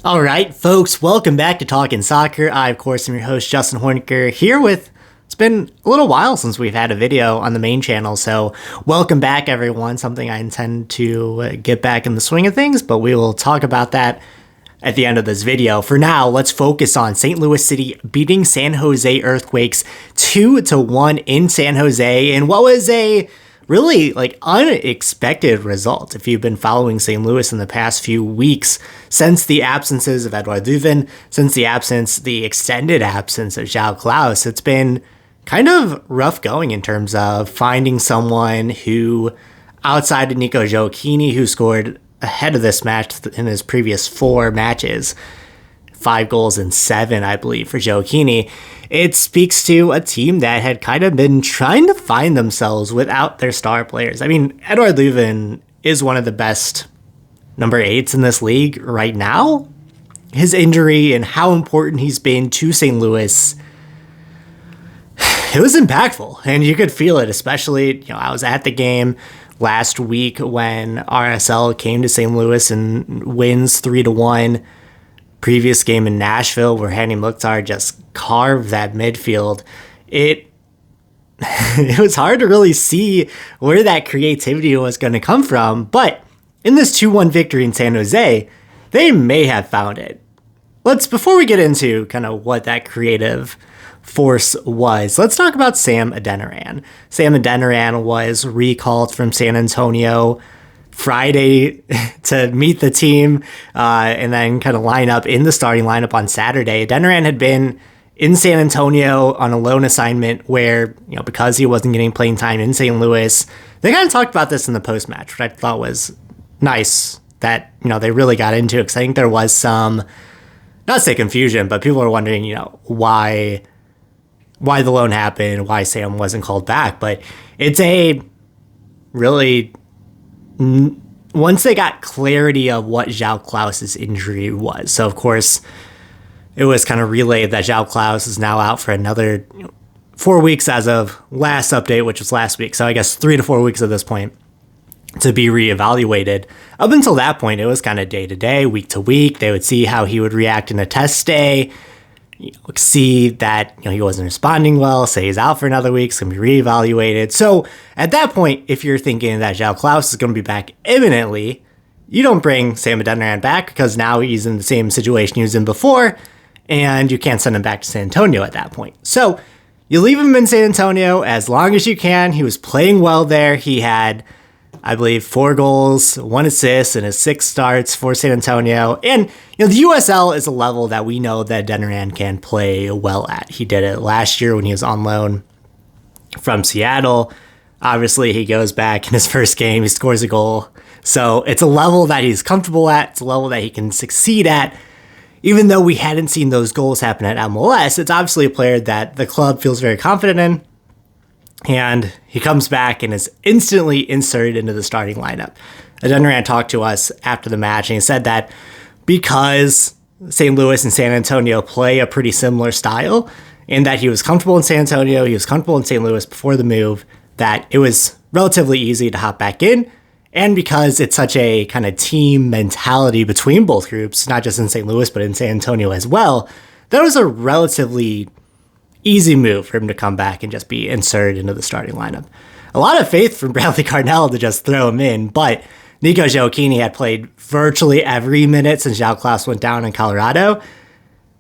All right, folks, welcome back to Talkin Soccer. I, of course, am your host, Justin Horniker, here with, it's been a little while since we've had a video on the main channel, so welcome back, everyone. Something I intend to get back in the swing of things, but we will talk about that at the end of this video. For now, let's focus on St. Louis City beating San Jose Earthquakes 2-1 in San Jose, and what was a really unexpected result if you've been following St. Louis in the past few weeks since the absences of Edouard Leuven, since the extended absence of João Klaus. It's been kind of rough going in terms of finding someone who, outside of Nico Gioacchini, who scored ahead of this match in his previous 4 matches, 5 goals and 7, I believe, for Gioacchini. It speaks to a team that had kind of been trying to find themselves without their star players. I mean, Edouard Leuven is one of the best number 8s in this league right now. His injury and how important he's been to St. Louis, it was impactful, and you could feel it, especially, I was at the game last week when RSL came to St. Louis and wins 3-1. Previous game in Nashville where Hani Mukhtar just carved that midfield. It was hard to really see where that creativity was going to come from, but in this 2-1 victory in San Jose, they may have found it. Before we get into kind of what that creative force was, let's talk about Sam Adeniran. Sam Adeniran was recalled from San Antonio Friday to meet the team and then kind of line up in the starting lineup on Saturday. Adeniran had been in San Antonio on a loan assignment where, because he wasn't getting playing time in St. Louis, they kind of talked about this in the post-match, which I thought was nice that, they really got into it, because I think there was some, not to say confusion, but people were wondering, why the loan happened, why Sam wasn't called back. But it's a really, once they got clarity of what João Klaus's injury was. So, of course, it was kind of relayed that João Klaus is now out for another 4 weeks as of last update, which was last week. So I guess 3 to 4 weeks at this point to be reevaluated. Up until that point, it was kind of day to day, week to week. They would see how he would react in a test day, see that he wasn't responding well, say he's out for another week, it's going to be reevaluated. So at that point, if you're thinking that João Klaus is going to be back imminently, you don't bring Sam Adeniran back because now he's in the same situation he was in before, and you can't send him back to San Antonio at that point. So you leave him in San Antonio as long as you can. He was playing well there. He had, I believe, 4 goals, 1 assist, and his 6 starts for San Antonio. And, the USL is a level that we know that Adeniran can play well at. He did it last year when he was on loan from Seattle. Obviously, he goes back in his first game, he scores a goal. So it's a level that he's comfortable at. It's a level that he can succeed at. Even though we hadn't seen those goals happen at MLS, it's obviously a player that the club feels very confident in. And he comes back and is instantly inserted into the starting lineup. Adeniran talked to us after the match, and he said that because St. Louis and San Antonio play a pretty similar style, and that he was comfortable in San Antonio, he was comfortable in St. Louis before the move, that it was relatively easy to hop back in. And because it's such a kind of team mentality between both groups, not just in St. Louis, but in San Antonio as well, that was a relatively easy move for him to come back and just be inserted into the starting lineup. A lot of faith from Bradley Carnell to just throw him in, but Nico Gioacchini had played virtually every minute since João Klaus went down in Colorado.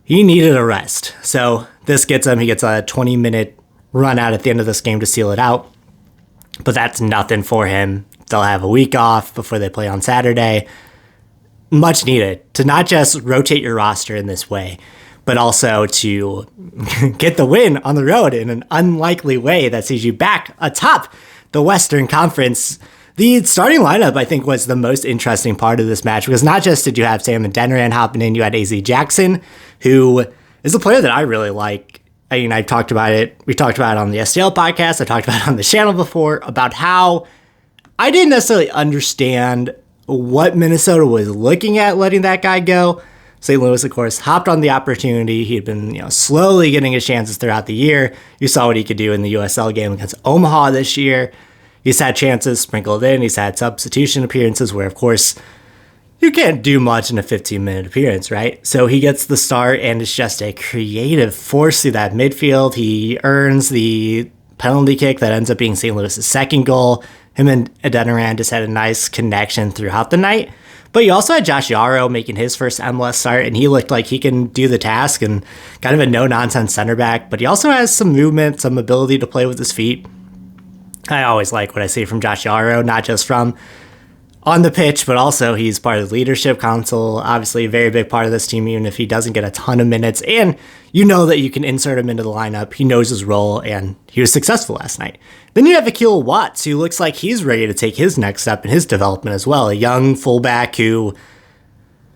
He needed a rest. So this gets him. He gets a 20-minute run out at the end of this game to seal it out. But that's nothing for him. They'll have a week off before they play on Saturday. Much needed to not just rotate your roster in this way, but also to get the win on the road in an unlikely way that sees you back atop the Western Conference. The starting lineup, I think, was the most interesting part of this match, because not just did you have Sam Adeniran hopping in, you had AZ Jackson, who is a player that I really like. I mean, I've talked about it. We talked about it on the STL podcast. I talked about it on the channel before, about how I didn't necessarily understand what Minnesota was looking at letting that guy go. St. Louis, of course, hopped on the opportunity. He had been, slowly getting his chances throughout the year. You saw what he could do in the USL game against Omaha this year. He's had chances sprinkled in. He's had substitution appearances where, of course, you can't do much in a 15-minute appearance, right? So he gets the start, and it's just a creative force through that midfield. He earns the penalty kick that ends up being St. Louis's second goal. Him and Adeniran just had a nice connection throughout the night. But you also had Josh Yaro making his first MLS start, and he looked like he can do the task and kind of a no-nonsense center back. But he also has some movement, some ability to play with his feet. I always like what I see from Josh Yaro, not just from on the pitch, but also he's part of the leadership council, obviously a very big part of this team, even if he doesn't get a ton of minutes. And you know that you can insert him into the lineup. He knows his role, and he was successful last night. Then you have Akil Watts, who looks like he's ready to take his next step in his development as well. A young fullback who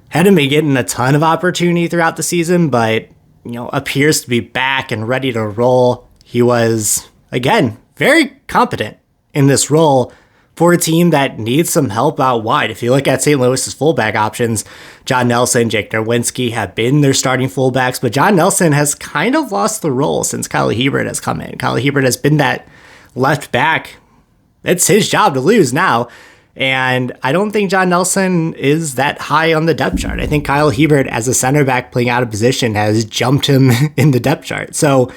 hadn't been getting a ton of opportunity throughout the season, but appears to be back and ready to roll. He was, again, very competent in this role for a team that needs some help out wide. If you look at St. Louis's fullback options, John Nelson, Jake Nerwinski have been their starting fullbacks, but John Nelson has kind of lost the role since Kyle Hebert has come in. Kyle Hebert has been that left back. It's his job to lose now, and I don't think John Nelson is that high on the depth chart. I think Kyle Hebert, as a center back playing out of position, has jumped him in the depth chart. So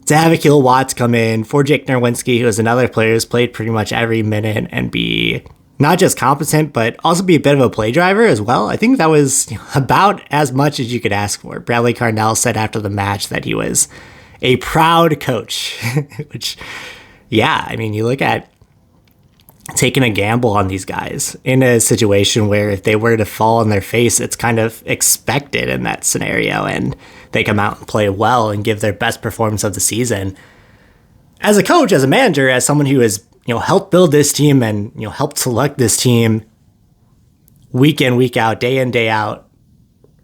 to have Akil Watts come in for Jake Nerwinski, who is another player who's played pretty much every minute, and be not just competent, but also be a bit of a play driver as well, I think that was about as much as you could ask for. Bradley Carnell said after the match that he was a proud coach, which, yeah, I mean, you look at taking a gamble on these guys in a situation where if they were to fall on their face, it's kind of expected in that scenario, and they come out and play well and give their best performance of the season. As a coach, as a manager, as someone who has helped build this team and helped select this team week in, week out, day in, day out,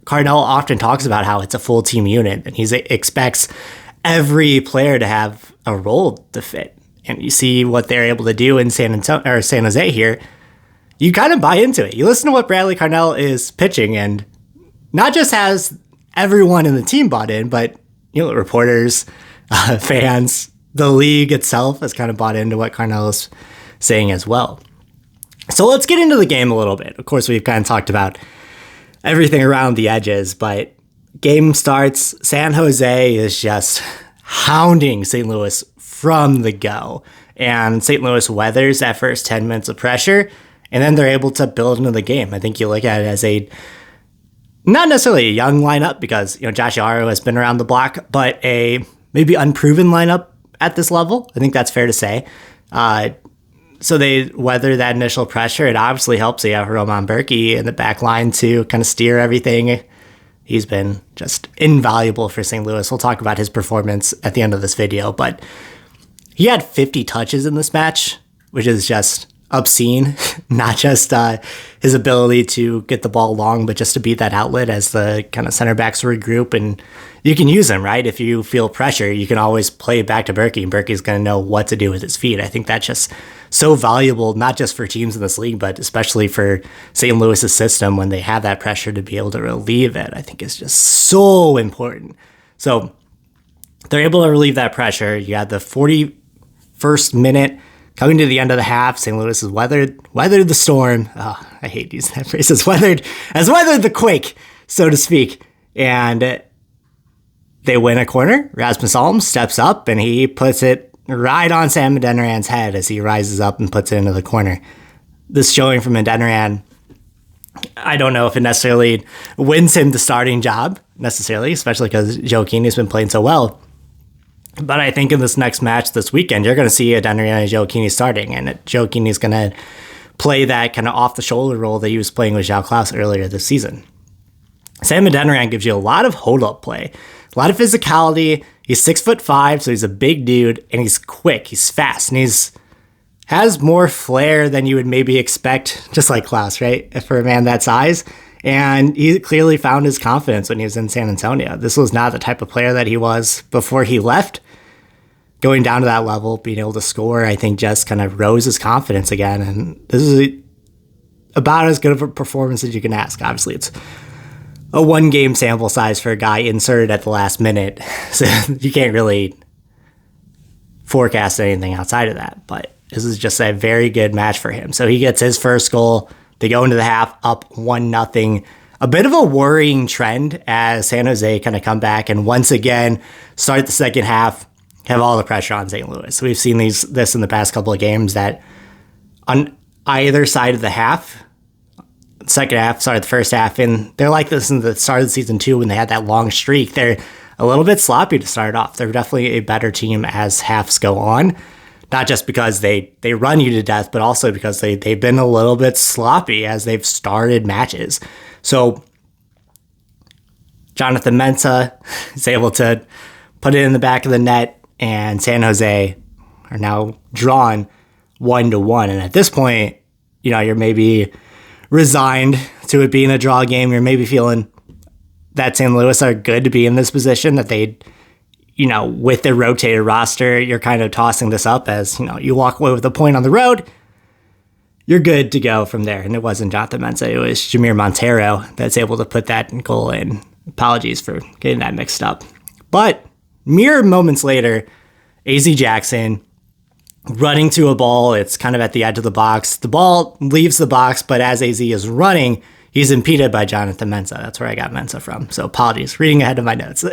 Carnell often talks about how it's a full team unit, and he expects every player to have a role to fit. And you see what they're able to do in San Jose here. You kind of buy into it. You listen to what Bradley Carnell is pitching, and not just has everyone in the team bought in, but reporters, fans, the league itself has kind of bought into what Carnell is saying as well. So let's get into the game a little bit. Of course, we've kind of talked about everything around the edges, but game starts. San Jose is just hounding St. Louis from the go. And St. Louis weathers that first 10 minutes of pressure, and then they're able to build into the game. I think you look at it as not necessarily a young lineup, because Josh Yaro has been around the block, but a maybe unproven lineup at this level. I think that's fair to say. So they weather that initial pressure. It obviously helps you have Roman Bürki in the back line to kind of steer everything. He's been just invaluable for St. Louis. We'll talk about his performance at the end of this video, but he had 50 touches in this match, which is just obscene. Not just his ability to get the ball long, but just to be that outlet as the kind of center backs regroup. And you can use him, right? If you feel pressure, you can always play it back to Bürki, and Bürki's going to know what to do with his feet. I think that's just so valuable, not just for teams in this league, but especially for St. Louis's system when they have that pressure to be able to relieve it. I think it's just so important. So they're able to relieve that pressure. You had the 41st minute coming to the end of the half. St. Louis has weathered the storm. Oh, I hate using that phrase. Has weathered the quake, so to speak. And they win a corner. Rasmus Alm steps up, and he puts it right on Sam Adeniran's head as he rises up and puts it into the corner. This showing from Adeniran, I don't know if it necessarily wins him the starting job, necessarily, especially because Gioacchini's been playing so well. But I think in this next match this weekend, you're going to see Adeniran and Gioacchini starting, and Gioacchini's going to play that kind of off-the-shoulder role that he was playing with João Klaus earlier this season. Sam Adeniran gives you a lot of hold-up play, a lot of physicality. He's 6'5", so he's a big dude, and he's quick, he's fast, and has more flair than you would maybe expect, just like Klaus, right, for a man that size. And he clearly found his confidence when he was in San Antonio. This was not the type of player that he was before he left. Going down to that level, being able to score, I think just kind of rose his confidence again. And this is about as good of a performance as you can ask. Obviously, it's a one-game sample size for a guy inserted at the last minute, so you can't really forecast anything outside of that. But this is just a very good match for him. So he gets his first goal, They go into the half up 1-0. A bit of a worrying trend as San Jose kind of come back and once again start the second half, have all the pressure on St. Louis. We've seen this in the past couple of games that on either side of the half, the first half, and they're like this in the start of the season too when they had that long streak. They're a little bit sloppy to start off. They're definitely a better team as halves go on. Not just because they run you to death, but also because they've been a little bit sloppy as they've started matches. So Jonathan Mensah is able to put it in the back of the net, and San Jose are now drawn 1-1. And at this point, you're maybe resigned to it being a draw game. You're maybe feeling that St. Louis are good to be in this position, that they, with their rotated roster, you're kind of tossing this up as, you walk away with a point on the road, you're good to go from there. And it wasn't Jonathan Mensah, it was Jamir Montero that's able to put that goal in. Apologies for getting that mixed up. But mere moments later, AZ Jackson running to a ball. It's kind of at the edge of the box. The ball leaves the box, but as AZ is running, he's impeded by Jonathan Mensah. That's where I got Mensah from. So apologies, reading ahead of my notes.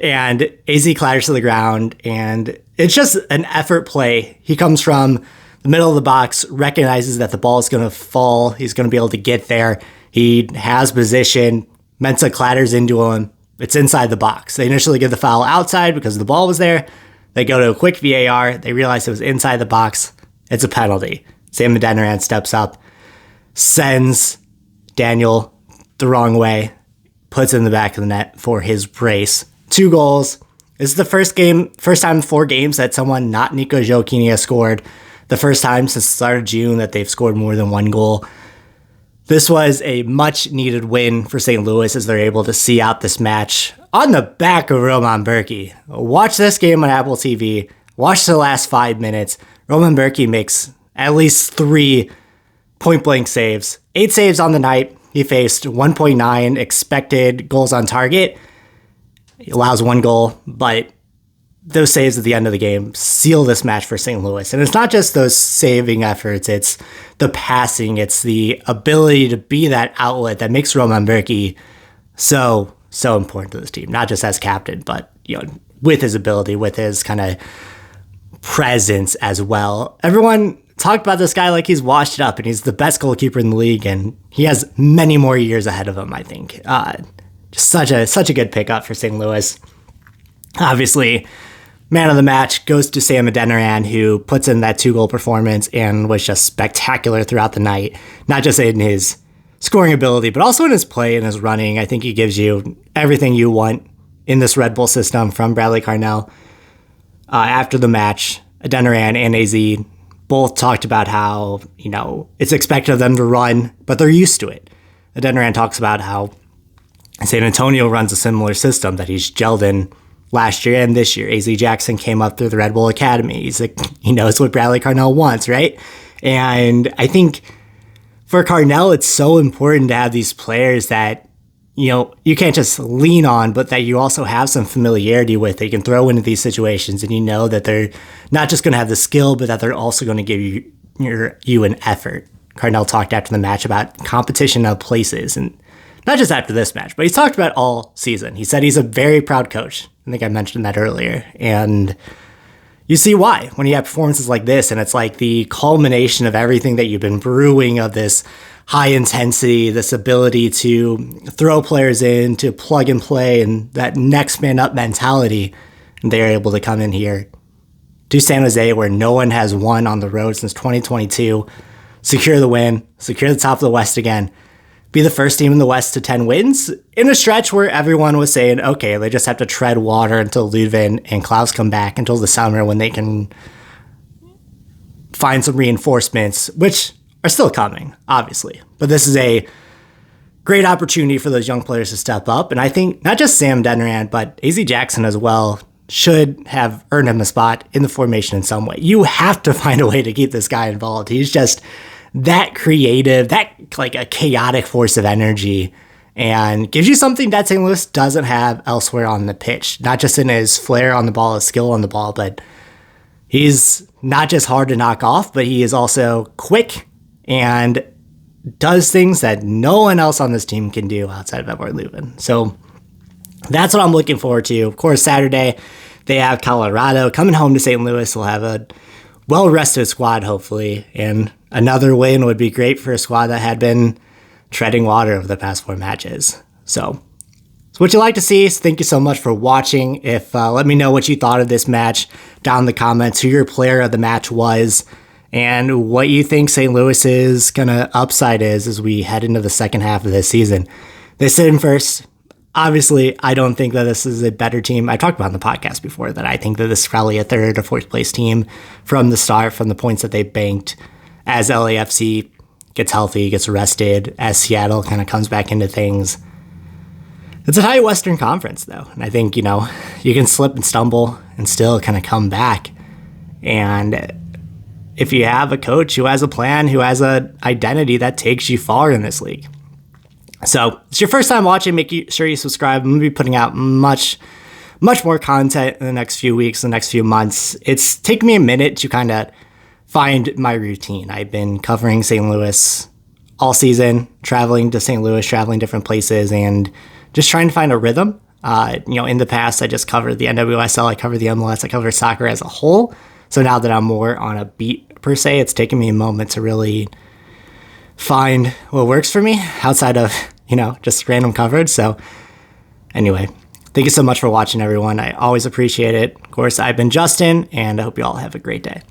And AZ clatters to the ground, and it's just an effort play. He comes from the middle of the box, recognizes that the ball is going to fall. He's going to be able to get there. He has position. Mensah clatters into him. It's inside the box. They initially give the foul outside because the ball was there. They go to a quick VAR. They realize it was inside the box. It's a penalty. Sam Adeniran steps up, sends Daniel the wrong way, puts it in the back of the net for his brace. 2 goals. This is the first time in 4 games that someone not Nico Gioacchini has scored. The first time since the start of June that they've scored more than 1 goal. This was a much-needed win for St. Louis as they're able to see out this match on the back of Roman Bürki. Watch this game on Apple TV. Watch the last 5 minutes. Roman Bürki makes at least 3 point-blank saves. 8 saves on the night. He faced 1.9 expected goals on target. He allows 1 goal, but those saves at the end of the game seal this match for St. Louis. And it's not just those saving efforts, it's the passing, it's the ability to be that outlet that makes Roman Bürki so important to this team, not just as captain, but with his ability, with his kind of presence as well. Everyone talked about this guy like he's washed it up and he's the best goalkeeper in the league, and he has many more years ahead of him, I think. Just such a good pickup for St. Louis. Obviously, man of the match goes to Sam Adeniran, who puts in that 2-goal performance and was just spectacular throughout the night. Not just in his scoring ability, but also in his play and his running. I think he gives you everything you want in this Red Bull system from Bradley Carnell. After the match, Adeniran and AZ both talked about how, it's expected of them to run, but they're used to it. Adeniran talks about how San Antonio runs a similar system that he's gelled in last year and this year. AZ Jackson came up through the Red Bull Academy. He knows what Bradley Carnell wants, right? And I think for Carnell, it's so important to have these players that, you can't just lean on, but that you also have some familiarity with that you can throw into these situations, and that they're not just going to have the skill, but that they're also going to give you an effort. Carnell talked after the match about competition of places, and not just after this match, but he's talked about all season. He said he's a very proud coach. I think I mentioned that earlier. And you see why when you have performances like this, and it's like the culmination of everything that you've been brewing, of this high intensity, this ability to throw players in, to plug and play, and that next man up mentality. And they're able to come in here to San Jose, where no one has won on the road since 2022, secure the win, secure the top of the West again, be the first team in the West to 10 wins in a stretch where everyone was saying, okay, they just have to tread water until Ludvin and Klaus come back until the summer when they can find some reinforcements, which are still coming, obviously. But this is a great opportunity for those young players to step up. And I think not just Sam Adeniran, but AZ Jackson as well should have earned him a spot in the formation in some way. You have to find a way to keep this guy involved. He's just that creative, that like a chaotic force of energy, and gives you something that St. Louis doesn't have elsewhere on the pitch. Not just in his flair on the ball, his skill on the ball, but he's not just hard to knock off, but he is also quick and does things that no one else on this team can do outside of Edward Leuven. So that's what I'm looking forward to. Of course, Saturday, they have Colorado coming home to St. Louis. We'll have a well-rested squad, hopefully, and another win would be great for a squad that had been treading water over the past 4 matches. So it's what you like to see. So thank you so much for watching. Let me know what you thought of this match down in the comments, who your player of the match was, and what you think St. Louis's kind of upside is as we head into the second half of this season. They sit in first. Obviously, I don't think that this is a better team. I talked about on the podcast before that I think that this is probably a third or fourth place team from the start, from the points that they banked as LAFC gets healthy, gets rested, as Seattle kind of comes back into things. It's a tight Western Conference, though. And I think, you can slip and stumble and still kind of come back. And if you have a coach who has a plan, who has an identity, that takes you far in this league. So if it's your first time watching, make sure you subscribe. I'm going to be putting out much more content in the next few weeks, the next few months. It's taken me a minute to kind of find my routine. I've been covering St. Louis all season, traveling to St. Louis, traveling different places, and just trying to find a rhythm. In the past, I just covered the NWSL, I covered the MLS, I covered soccer as a whole. So now that I'm more on a beat per se, it's taken me a moment to really find what works for me outside of, just random coverage. So anyway, thank you so much for watching, everyone. I always appreciate it. Of course, I've been Justin, and I hope you all have a great day.